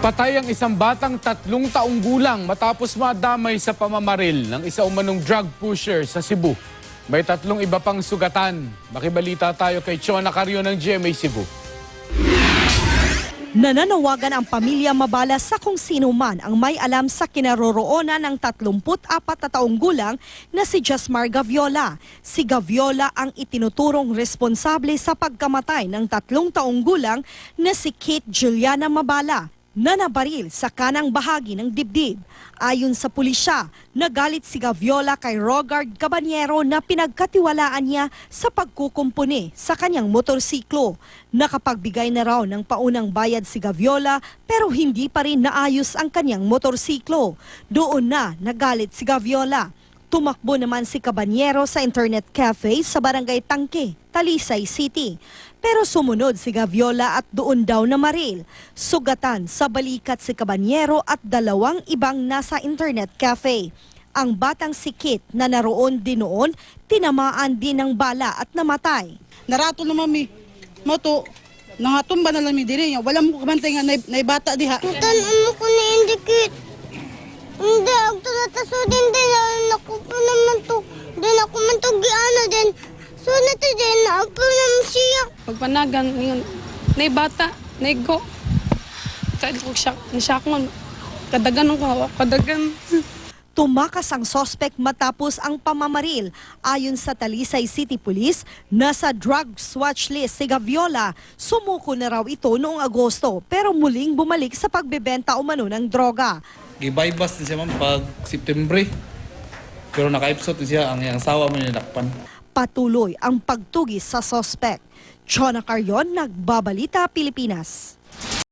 Patay ang isang batang 3 taong gulang matapos madamay sa pamamaril ng isa umanong drug pusher sa Cebu. May 3 iba pang sugatan. Makibalita tayo kay Chona Carrion ng GMA Cebu. Nananawagan ang pamilya Mabala sa kung sino man ang may alam sa kinaroroonan ng 34 na taong gulang na si Jasmar Gaviola. Si Gaviola ang itinuturong responsable sa pagkamatay ng 3 taong gulang na si Kate Juliana Mabala na nabaril sa kanang bahagi ng dibdib. Ayon sa pulisya, nagalit si Gaviola kay Rogard Cabanyero na pinagkatiwalaan niya sa pagkukumpuni sa kanyang motorsiklo. Nakapagbigay na raw ng paunang bayad si Gaviola pero hindi pa rin naayos ang kanyang motorsiklo. Doon na nagalit si Gaviola. Tumakbo naman si Cabanyero sa internet cafe sa Barangay Tangke, Talisay City. Pero sumunod si Gaviola at doon daw namaril. Sugatan sa balikat si Cabanyero at 2 ibang nasa internet cafe. Ang batang si Kit na naroon din noon, tinamaan din ng bala at namatay. Narato na mami, moto, nangatumba na lami diri niya. Wala mo kabantay nga na bata diha. Tanan mo ko ni indicate. Hindi, ako tatasudin din. Ako po naman to. Din ako man to giano din. So nato din, ako naman siya. Pagpanagan, yun, na bata, na go. Kahit ko siya ko, kadagan ko, kadagan. Tumakas ang sospek matapos ang pamamaril. Ayon sa Talisay City Police, nasa drugs watch list si Gaviola. Sumuko na raw ito noong Agosto pero muling bumalik sa pagbebenta umano ng droga. Gibaybas din siya ma'am pag September. Pero nakaipsot din siya, ang sawa mo ninakpan. Patuloy ang pagtugis sa sospek. Chona Carrion, Nagbabalita, Pilipinas.